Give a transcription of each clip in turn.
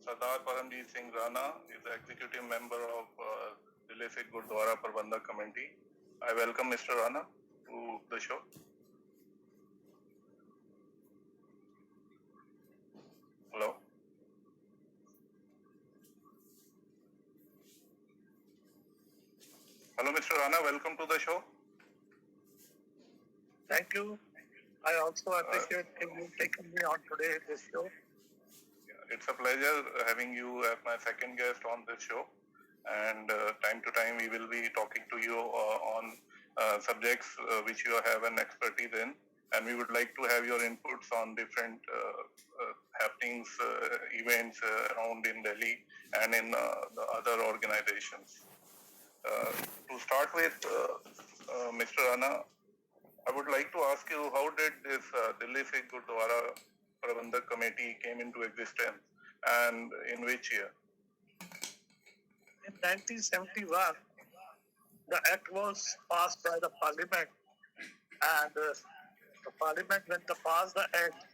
Sardar Paramjit Singh Rana is the executive member of Delhi Sikh Gurdwara Prabandhak Committee. I welcome Mr. Rana to the show. Hello. Hello, Mr. Rana. Welcome to the show. Thank you. I also appreciate you taking me on today in this show. It's a pleasure having you as my second guest on this show. And time to time, we will be talking to you on subjects which you have an expertise in. And we would like to have your inputs on different happenings, events around in Delhi and in the other organizations. To start with, Mr. Rana, I would like to ask you, how did this Delhi Sikh Gurdwara Prabandhak Committee came into existence and in which year? In 1971, the act was passed by the parliament, and the parliament, when they passed the act,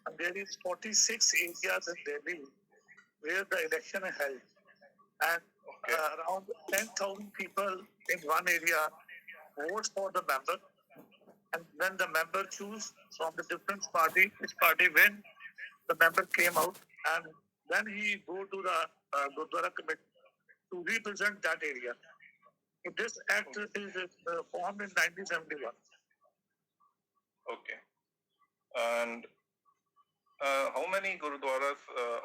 and there is 46 areas in Delhi where the election is held, and around 10,000 people in one area vote for the member, and then the member choose from the different party, which party win, the member came out, and then he go to the Gurdwara committee to represent that area. So this act is formed in 1971. Okay. And how many Gurudwaras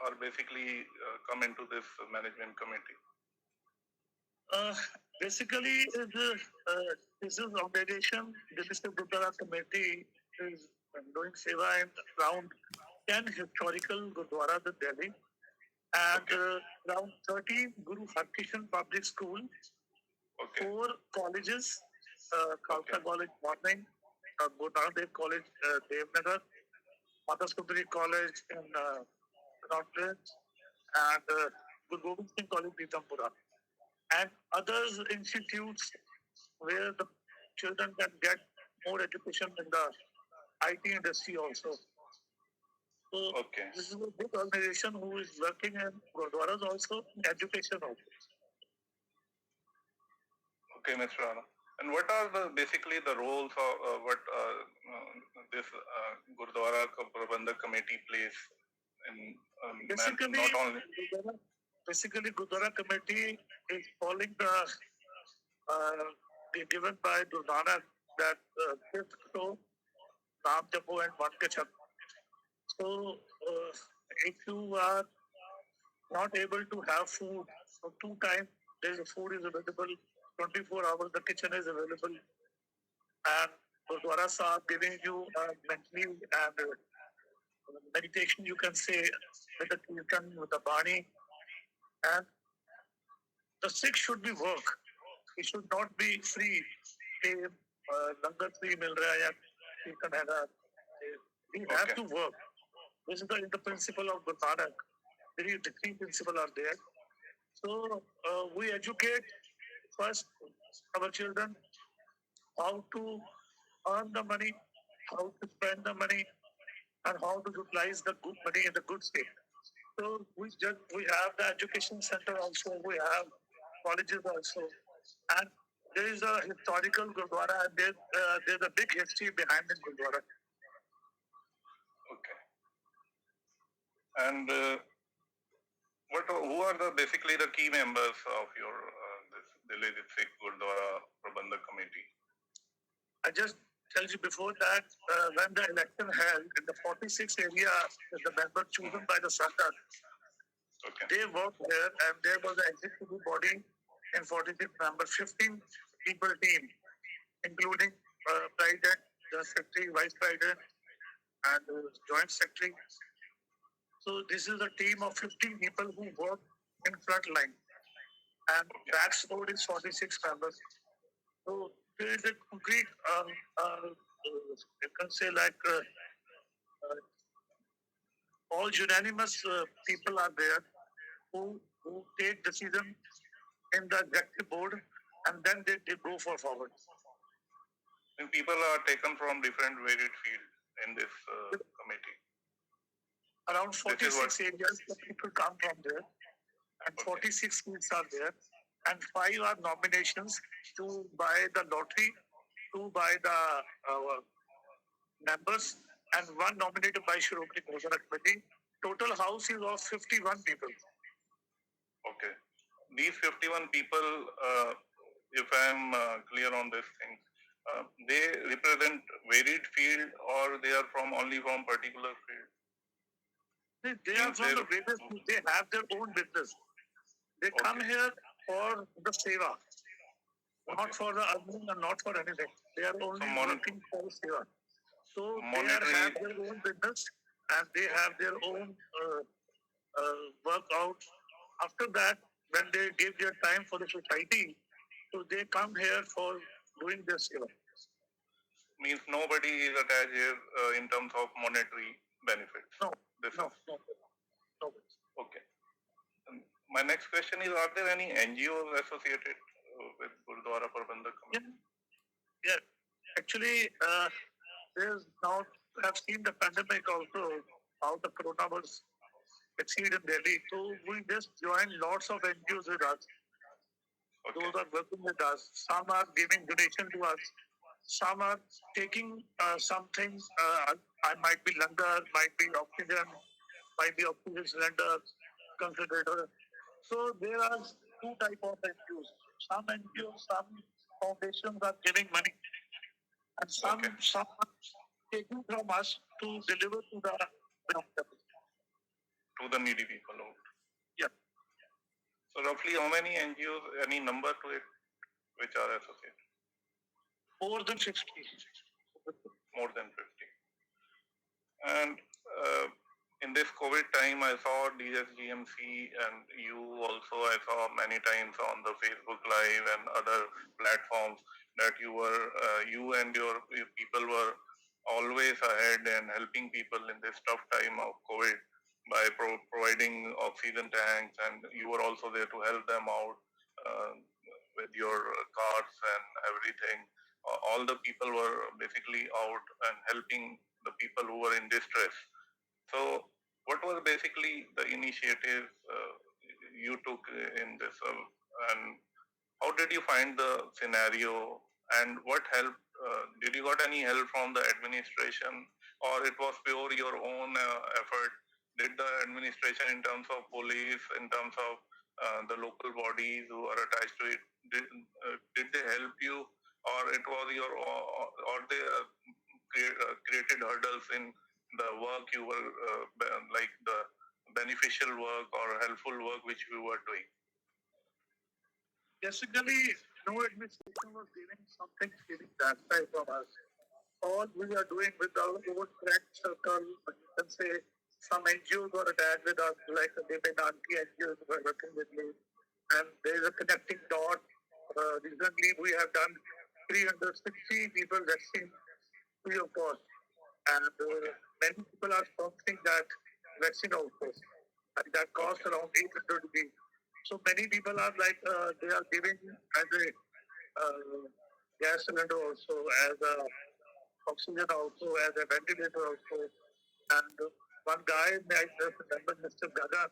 are basically come into this management committee? Basically, this is organization. The District Gurdwara Committee is doing seva in around 10 historical Gurdwaras in Delhi, and around 13 Guru Harkishan Public School, 4 colleges, Khalsa College Morning, Guru Nanak Dev College Devnagar, Mata Sundari College in Northlands, and Guru Gobind Singh College Pitampura, and others institutes where the children can get more education in the IT industry also. So this is a big organization who is working in Gurdwaras also, in education also. Okay, Mr. Rana. And what are basically the roles of what this Gurdwara Prabandhak Committee plays in not only? Basically, Gurdwara Committee is following the given by Guru Nanak that fifth to Ram Japo and One Kachak. So if you are not able to have food, so 2 times there is food is available, 24 hours the kitchen is available, and Gurdwara Sahib giving you mentally and meditation, you can say, with the kirtan, with the bani, and the Sikh should be work. It should not be free. Langar free mil raha hai, kirtan hai na. We have to work. This is the principle of Guru Nanak. The 3 principles are there. So we educate first our children how to earn the money, how to spend the money, and how to utilize the good money in the good state. So we have the education center also, we have colleges also, and there is a historical Gurdwara, and there's a big history behind the Gurdwara. Okay. And who are basically the key members of your this Delhi Sikh Gurdwara Prabandhak Committee? I just tell you before that when the election held in the 46 area, the member chosen by the Sardar, they worked there, and there was an executive body in 46 members, 15 people team, including president, the secretary, vice president, and joint secretary. So this is a team of 15 people who work in front line, and back squad is 46 members. So there is a complete, you can say like all unanimous people are there who take decision in the executive board, and then they go forward. And people are taken from different varied fields in this committee. Around This is what 46 areas that people come from there, and Okay. 46 seats are there, and 5 are nominations, 2 by the lottery, 2 by the members, and 1 nominated by Shirokini Ghosana Committee. Total house is of 51 people. Okay. These 51 people, if I'm clear on this thing, they represent varied field or they are from only from particular field? They are from the various, they have their own business. They come here for the seva, not for the earning and not for anything. They are only working for seva. So they have their own business and they have their own work out. After that, when they give their time for the society, so they come here for doing their seva. Means nobody is attached here in terms of monetary benefits. No, This no, is no, no. okay. My next question is: are there any NGOs associated with Gurdwara Prabandhak Committee? Yeah. Actually, there's now have seen the pandemic also, how the corona was exceed in Delhi. So we just joined lots of NGOs with us. Okay. Those are working with us. Some are giving donation to us. Some are taking something. I might be langar, might be oxygen cylinder, concentrator. So there are 2 type of NGOs. Some NGOs, some foundations are giving money, and some are taking from us to deliver to the needy people. Yeah. So roughly how many NGOs, any number to it, which are associated? More than 60. More than 50. And in this COVID time, I saw DSGMC and you also, I saw many times on the Facebook Live and other platforms that you and your people were always ahead and helping people in this tough time of COVID by providing oxygen tanks, and you were also there to help them out with your cards and everything. All the people were basically out and helping the people who were in distress. So, what was basically the initiative you took in this, and how did you find the scenario, and what help? Did you got any help from the administration, or it was pure your own effort? Did the administration, in terms of police, in terms of the local bodies who are attached to it, did they help you, or it was your, or they created hurdles in the work you were like the beneficial work or helpful work which you were doing? Basically, no administration was giving something giving that type from us. All we are doing with our own friend circle, you can say some NGOs were attached with us, like the Devenanti NGOs were working with me. And there is a connecting dot. Recently, we have done 360 people vaccine free of cost. And many people are sponsoring that vaccine also. And that costs around 800 rupees. So many people are like, they are giving as a gas cylinder also, as a oxygen also, as a ventilator also. And one guy, I just remember Mr. Gagan,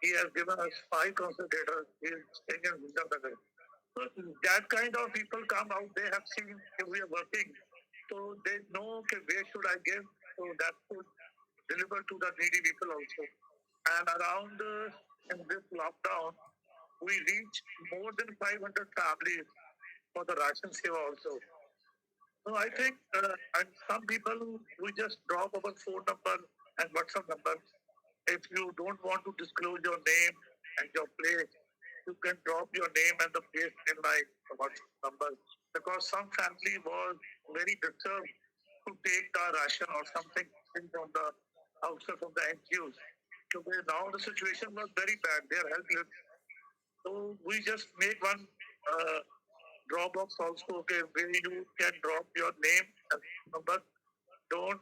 he has given us 5 concentrators. He is staying in Vindhanagar. So that kind of people come out, they have seen we are working. So they know, okay, where should I give? So that could deliver to the needy people also. And around in this lockdown, we reached more than 500 families for the ration seva also. So I think, and some people, we just drop our phone number and WhatsApp number. If you don't want to disclose your name and your place, you can drop your name and the place in my WhatsApp number. Because some family was very disturbed to take the ration or something from the outside from the NGOs. So now the situation was very bad. They are helpless. So we just make one drop box also, okay, where you can drop your name and number. Don't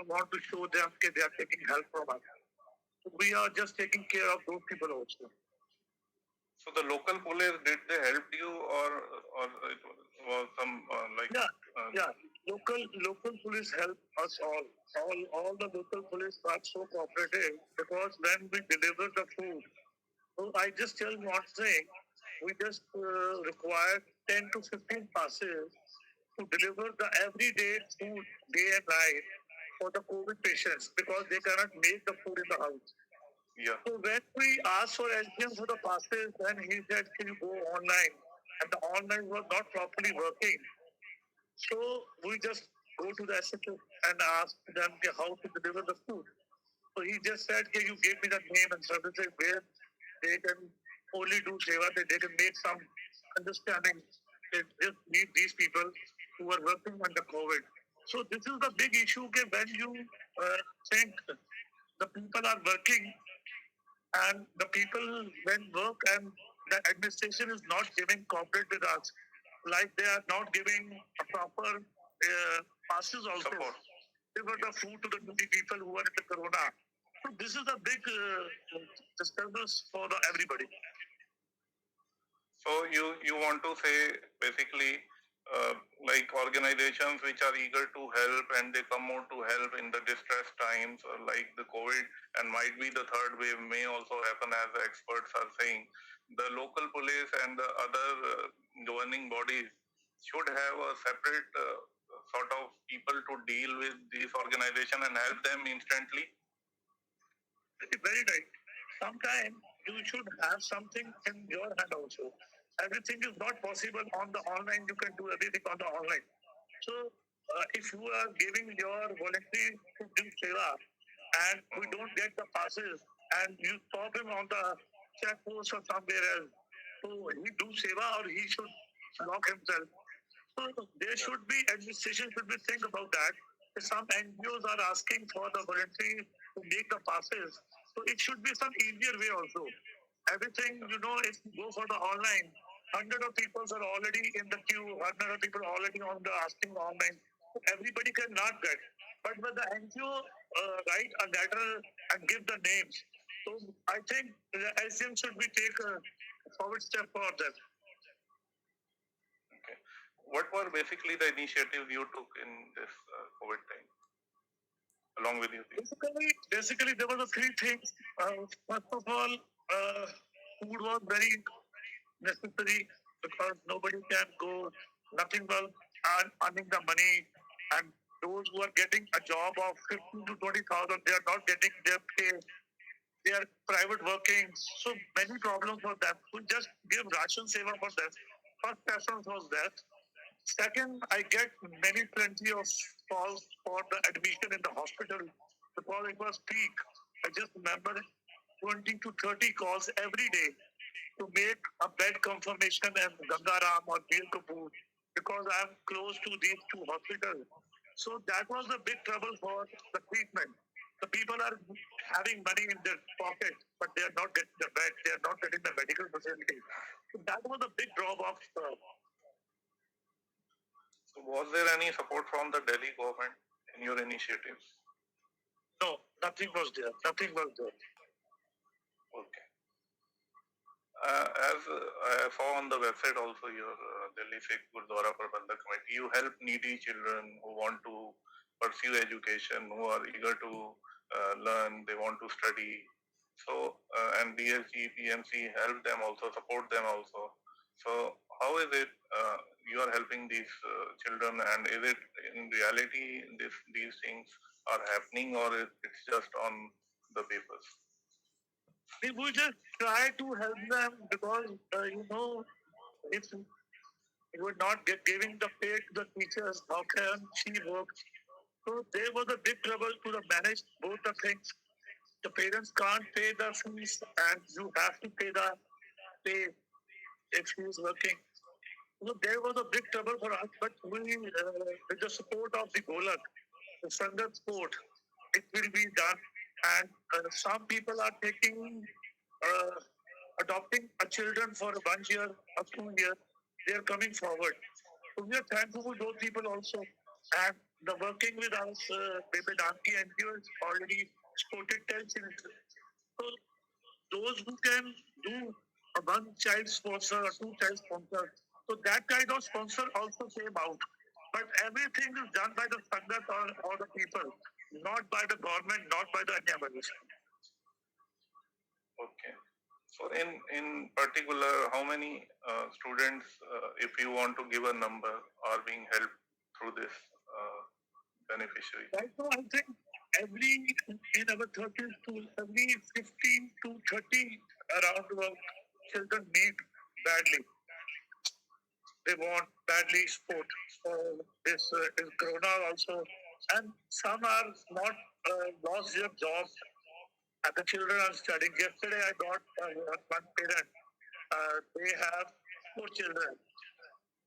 want to show them that they are taking help from us. So we are just taking care of those people also. So the local police, did they help you, or it was some like? Yeah. local police help us all. All the local police are so cooperative because when we deliver the food, so I just tell you one thing, we just require 10 to 15 passes to deliver the everyday food day and night for the COVID patients because they cannot make the food in the house. Yeah. So when we asked for SDM for the passes, then he said, can you go online? And the online was not properly working. So we just go to the SHO and ask them how to deliver the food. So he just said, okay, you gave me the name and services where they can only do seva, they can make some understanding. They just need these people who are working under COVID. So this is the big issue okay, when you think the people are working and the people when work and the administration is not giving cooperate with us, like they are not giving a proper passes also. Support. Deliver the food to the needy people who are in the corona. So this is a big disturbance for everybody. So you want to say basically like organizations which are eager to help and they come out to help in the distress times like the COVID and might be the third wave may also happen as the experts are saying. The local police and the other governing bodies should have a separate sort of people to deal with these organizations and help them instantly. Very right. Sometimes you should have something in your hand also. Everything is not possible on the online. You can do everything on the online. So if you are giving your voluntary to do seva and we don't get the passes and you stop him on the check post or somewhere else, so he do seva or he should lock himself. So there should be administration should be think about that. Some NGOs are asking for the voluntary to make the passes. So it should be some easier way also. Everything, if you go for the online, hundred of people are already in the queue, hundred of people are already on the asking online. So everybody cannot get. But when the NGO write a letter and give the names, so I think the SDM should be take a forward step for that. Okay. What were basically the initiatives you took in this COVID time, along with you? Basically, there were the three things. First of all, food was very necessary because nobody can go, nothing but earning the money, and those who are getting a job of 15 to 20,000, they are not getting their pay. They are private working, so many problems for them. We just give ration seva for them. First preference was that. Second, I get plenty of calls for the admission in the hospital because it was peak. I just remember 20 to 30 calls every day to make a bed confirmation in Gangaram or Bir Kapoor because I'm close to these two hospitals. So that was a big trouble for the treatment. The people are having money in their pocket, but they are not getting the bed. They are not getting the medical facility. So that was a big drawback. So was there any support from the Delhi government in your initiatives? No, nothing was there. Nothing was there. Okay. As I saw on the website also, your Delhi Sikh Gurdwara Prabandhak Committee, you help needy children who want to pursue education, who are eager to learn, they want to study. So, and DSG, PMC help them also, support them also. So, how is it you are helping these children, and is it in reality these things are happening, or it's just on the papers? We will just try to help them because, if you were not giving the pay to the teachers, how can she work? So there was a big trouble to manage both the things. The parents can't pay the fees and you have to pay the pay if she is working. So there was a big trouble for us, but we, with the support of the Golak, the Sangat sport, it will be done. And some people are taking, adopting a children for 1 year or 2 years. They are coming forward. So we are thankful for those people also. And the working with us, Baby Danki NGO is already supported 10 children. So those who can do a one child sponsor or two child sponsor, so that kind of sponsor also came out. But everything is done by the Sangat or the people, not by the government, not by the anybody. Okay. So in particular, how many students, if you want to give a number, are being helped through this beneficiary? Right now, I think every in our 13 schools, every 15 to 30 around about children need badly. They want badly sport. So this is Corona also, and some are not lost their jobs, and the children are studying. Yesterday, I got one parent. They have 4 children,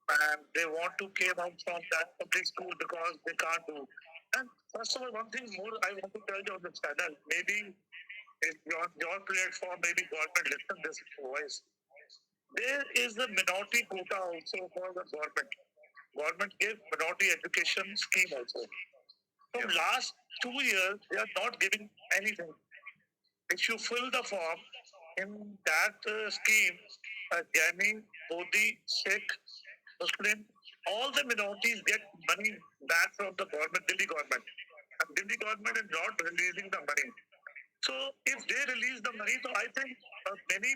and they want to came out from that public school because they can't do. And first of all, one thing more I want to tell you on the channel, maybe if your platform, maybe government listen this voice. There is a minority quota also for the government. Government gave minority education scheme also. From Yeah. last 2 years, they are not giving anything. If you fill the form in that scheme, Jaini, Bodhi, Sikh, Muslim, all the minorities get money back from the government, Delhi government. And Delhi government is not releasing the money. So if they release the money, so I think many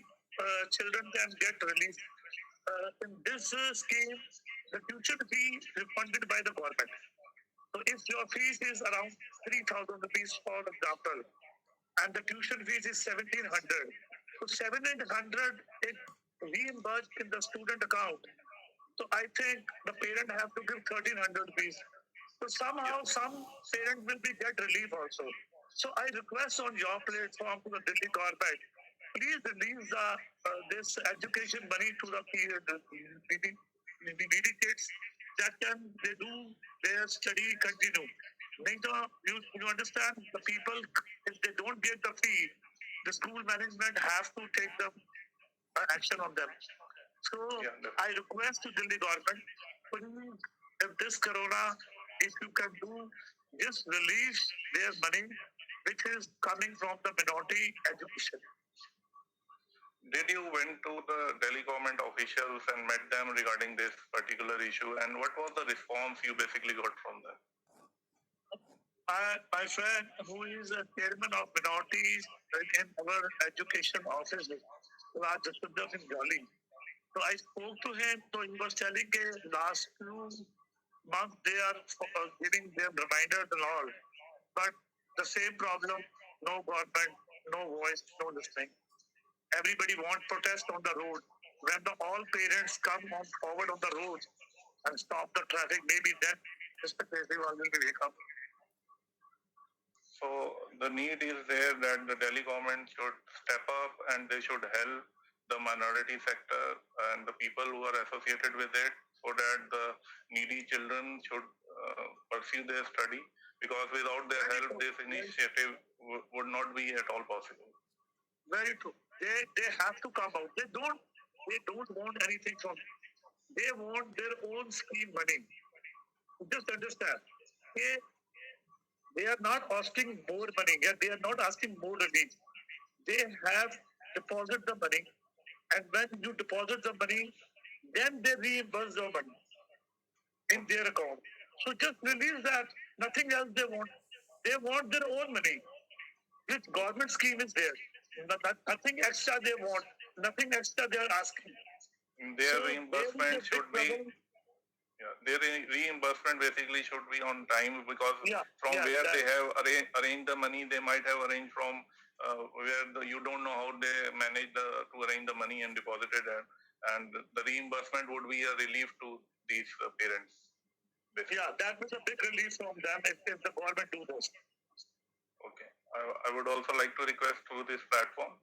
children can get released. In this scheme, the tuition fee refunded by the government. So if your fees is around 3,000 rupees, for example, and the tuition fees is 1,700, so 1,700 is reimbursed in the student account. So I think the parent have to give 1,300 rupees. So somehow some parent will be get relief also. So I request on your platform to the Delhi government, please release this education money to the needy kids that can they do their study continue. You understand the people, if they don't get the fee, the school management have to take them action on them. So I request to Delhi government, please, if this corona, if you can do, just release their money, which is coming from the minority education. Did you went to the Delhi government officials and met them regarding this particular issue? And what was the response you basically got from them? My friend, who is a chairman of minorities in our education office, Raj Jaswinder Singh Gali. So I spoke to him. So he was telling me last few months they are giving them reminders and all, but the same problem: no government, no voice, no listening. Everybody wants protest on the road. When the all parents come on forward on the road and stop the traffic, maybe then Mr. Kejriwal will be wake up. So the need is there that the Delhi government should step up and they should help the minority sector and the people who are associated with it, so that the needy children should pursue their study, because without their help this initiative would not be at all possible. Very true. They have to come out. They don't want anything from. They want their own scheme money. Just understand. They are not asking more money. They are not asking more relief. They have deposit the money, and when you deposit the money, then they reimburse the money in their account. So just release that. Nothing else they want. They want their own money. This government scheme is there. Nothing extra they want. Nothing extra they are asking. Their reimbursement should be. Yeah, their reimbursement basically should be on time, because from where they have arranged the money, they might have arranged from where you don't know how they manage to arrange the money and deposited it, and the reimbursement would be a relief to these parents. Basically. Yeah, that was a big relief from them if the government do this. Okay, I would also like to request through this platform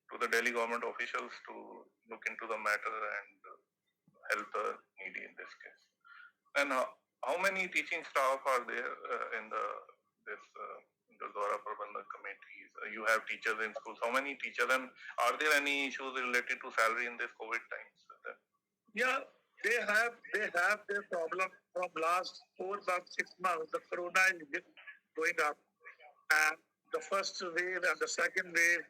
to the Delhi government officials to look into the matter and help the needy in this case. And how many teaching staff are there in the Dwara Prabandhak committees? You have teachers in schools. How many teachers, and are there any issues related to salary in this COVID times? Yeah, they have their problem from last 4 months, 6 months. The corona is going up, and the first wave and the second wave,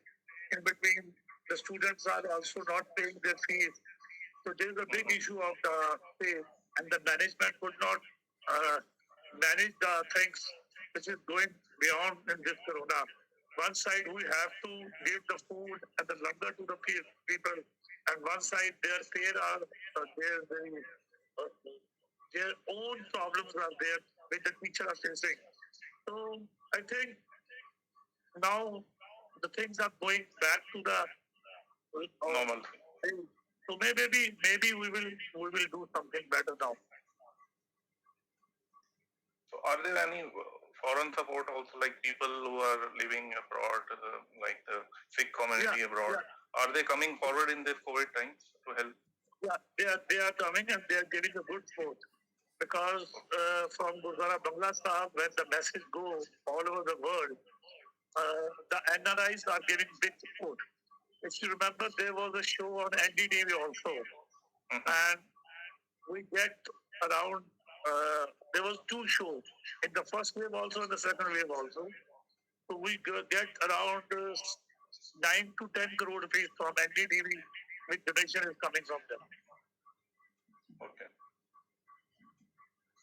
in between, the students are also not paying their fees. So there is a big issue of the pay, and the management could not manage the things which is going beyond in this corona. One side we have to give the food and the lumber to the people, and one side uh, their own problems are there which the teacher are facing. So I think now the things are going back to the Normal. so maybe we will do something better now. So are there any foreign support also, like people who are living abroad, like the Sikh community abroad? Yeah. Are they coming forward in this COVID times to help? Yeah, they are coming and they are giving a good support because from Gurdwara Bangla Sahib, when the message goes all over the world, the NRIs are giving big support. If you remember, there was a show on NDTV also, and we get around. There was two shows in the first wave also and the second wave also. So we get around 9 to 10 crore rupees from NDTV, which donation is coming from them. Okay.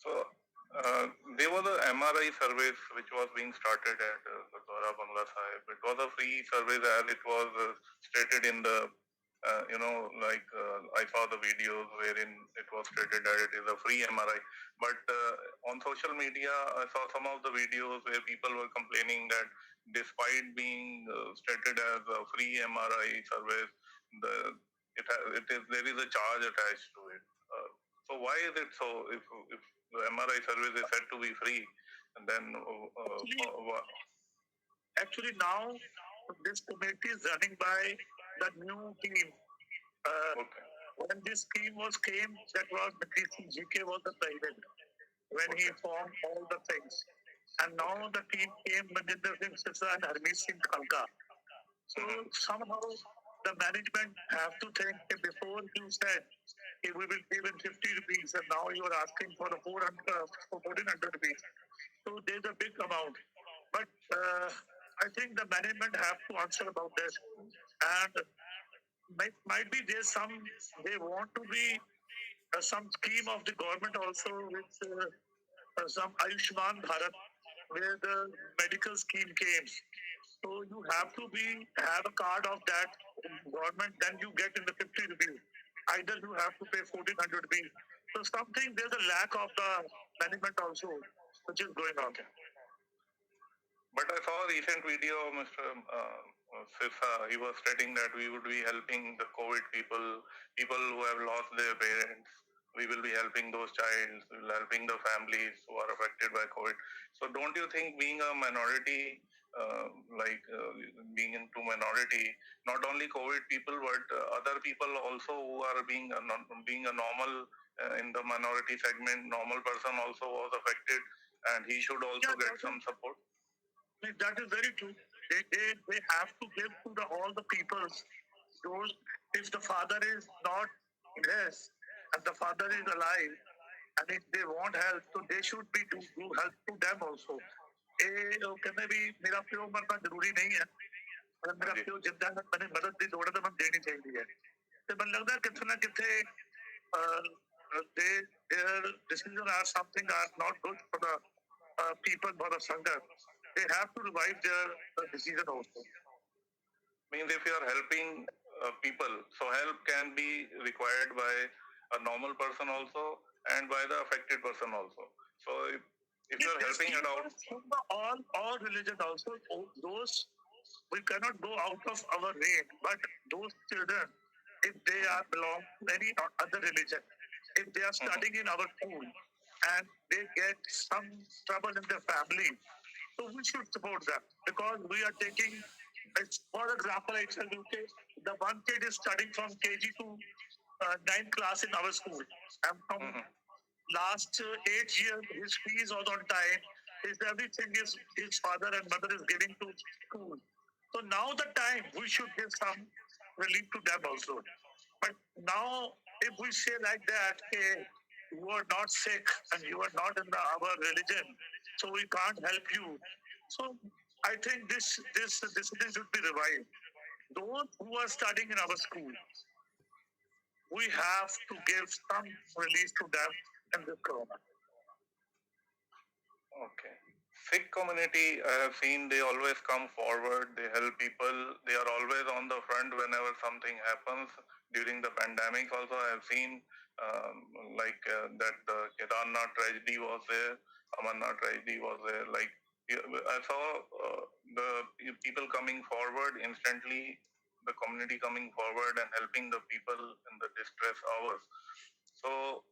So there was a MRI service which was being started at Gurdwara Bangla Sahib. It was a free service as it was stated in the, I saw the videos wherein it was stated that it is a free MRI. But on social media, I saw some of the videos where people were complaining that despite being stated as a free MRI service, there is a charge attached to it. So why is it so? If the MRI service is said to be free, and then actually now this committee is running by the new team. Okay. When this team came, that was GK was the president when he formed all the things. And now the team came Manjinder Singh Sirsa and Harmeet Singh Khalka. So somehow the management have to think that before you said we will give in 50 rupees and now you are asking for the 1400 rupees. So there's a big amount. But I think the management have to answer about this. And might be there's some, they want to be some scheme of the government also with some Ayushman Bharat where the medical scheme came. So you have to have a card of that government, then you get in the 50 rupees. Either you have to pay 1400 rupees. So something, there's a lack of the management also, which is going on. But I saw a recent video of Mr. Sirsa. He was stating that we would be helping the COVID people who have lost their parents. We will be helping those childs, we will be helping the families who are affected by COVID. So don't you think being a minority, being into minority, not only COVID people, but other people also who are being a normal in the minority segment, normal person also was affected, and he should also get some support? That is very true. They have to give to all the people. Those, if the father is not blessed and the father is alive, and if they want help, so they should be do help to them also. कहने भी मेरा प्यो मरना जरूरी नहीं है, अगर मेरा प्यो जिंदा है मैंने मदद की लोड़ है तो मैं देनी चाहिए. तो मैं लगता है कितना किथे their decisions are something are not good for the people, for the Sangha. They have to revive their decision also. Means if you are helping people, so help can be required by a normal person also and by the affected person also. So if you are helping it out, all religion also, those we cannot go out of our range, but those children, if they are belong to any other religion, if they are studying in our school and they get some trouble in their family, so we should support them because we are taking, for example, I tell you, the one kid is studying from KG to 9th class in our school, and from last 8 years his fees was on time. Everything is his father and mother is giving to school. So now the time we should give some relief to them also. But now if we say like that, hey, you are not sick and you are not in our religion, so we can't help you. So I think this decision should be revived. Those who are studying in our school, we have to give some relief to them in this corona. Okay. Sikh community, I have seen they always come forward, they help people, they are always on the front whenever something happens. During the pandemic also, I have seen that the Kedarnath tragedy was there, Amarnath tragedy was there. Like I saw the people coming forward instantly, the community coming forward and helping the people in the distress hours. So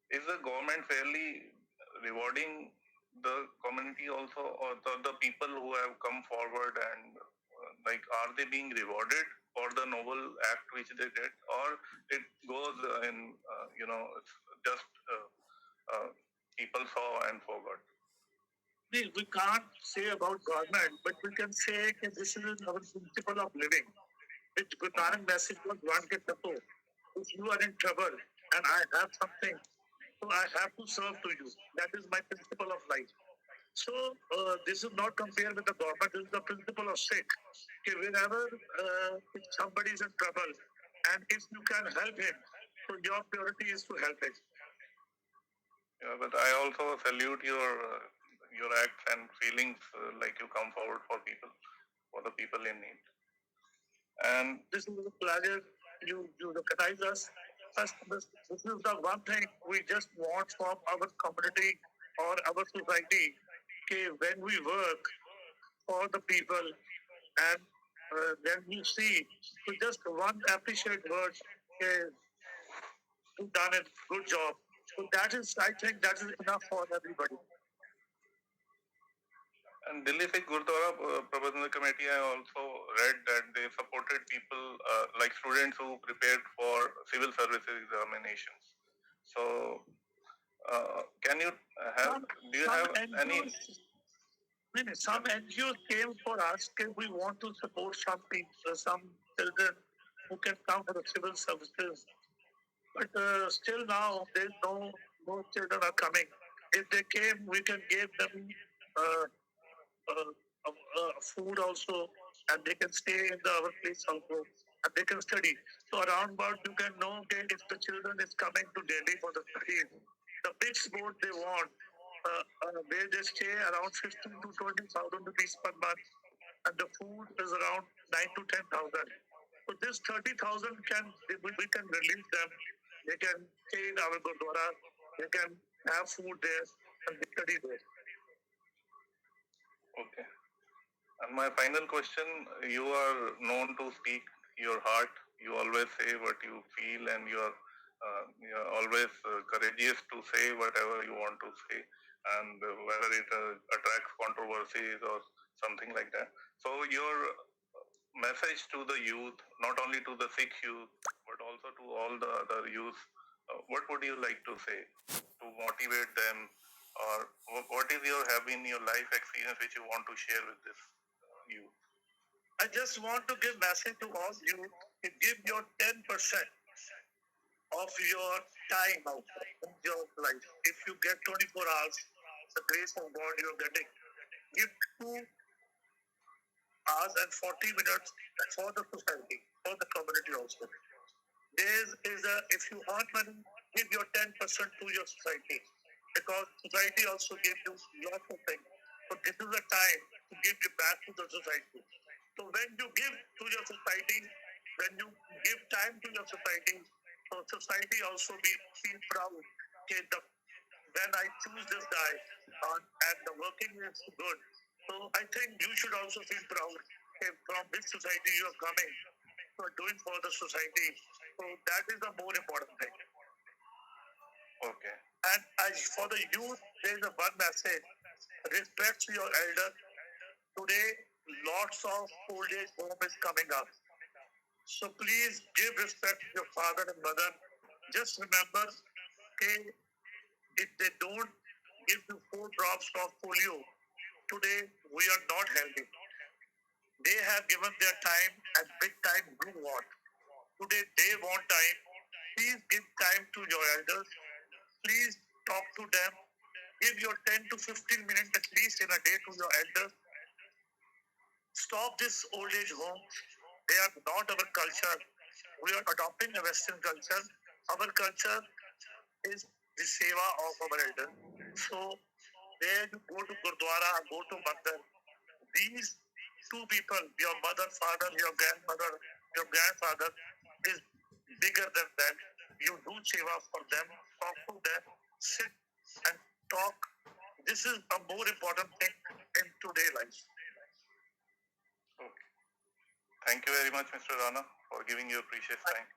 is the government fairly rewarding the community also, or the people who have come forward, and are they being rewarded for the noble act which they did, or it goes it's just people saw and forgot? We can't say about government, but we can say that this is our principle of living. Which Guru Nanak message was one ke tapo. If you are in trouble and I have something, so I have to serve to you. That is my principle of life. So this is not compared with the government. This is the principle of Sikh. Okay, wherever if somebody is in trouble, and if you can help him, so your priority is to help him. Yeah, but I also salute your acts and feelings, like you come forward for the people in need. And this is a pleasure you recognize us. This is the one thing we just want from our community or our society. Okay, when we work for the people and then you see, so just one appreciate word, okay, you done it, good job. So that is, I think that is enough for everybody. And Delhi Sikh Gurdwara Prabandhan Committee, I also read that they supported people like students who prepared for civil services examinations. So, can you have? Do you have any? Some NGOs came for us because we want to support some people, some children who can come for the civil services. But still now, there's no children are coming. If they came, we can give them uh, food also, and they can stay in our place also, and they can study. So around about you can know that if the children is coming to Delhi for the studies, the big sport they want, where they stay around 15 to 20,000 rupees per month, and the food is around 9 to 10,000. So this 30,000 we can release them. They can stay in our Gurdwara. They can have food there and they study there. Okay. And my final question: you are known to speak your heart. You always say what you feel, and you're always courageous to say whatever you want to say, and whether it attracts controversies or something like that. So your message to the youth, not only to the Sikh youth, but also to all the other youth, what would you like to say to motivate them, or what is have been your life experience which you want to share with this youth? I just want to give message to all you. Give your 10% of your time out in your life. If you get 24 hours, the grace of God you're getting, give 2 hours and 40 minutes for the society, for the community also. If you earn money, give your 10% to your society, because society also gives you lots of things. So this is a time to give it back to the society. So when you give to your society, when you give time to your society, so society also feel proud. Okay, when I choose this guy and the working is good, so I think you should also feel proud. Okay, from which society you are coming, for doing for the society. So that is the more important thing. Okay. And as for the youth, there is a one message: respect your elder. Today, lots of old age home is coming up. So please give respect to your father and mother. Just remember, okay, if they don't give you 4 drops of polio, today we are not healthy. They have given their time, and big time do want. Today they want time. Please give time to your elders. Please talk to them. Give your 10 to 15 minutes at least in a day to your elders. Stop this old age home. They are not our culture. We are adopting a Western culture. Our culture is the seva of our elders. So where you go to Gurdwara, go to Mandir, these two people, your mother, father, your grandmother, your grandfather, is bigger than that. You do seva for them, talk to them, sit and talk. This is a more important thing in today's life. Okay. Thank you very much, Mr. Rana, for giving your precious time.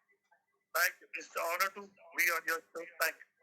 Thank you. It's an honor to be on your show. Thank you.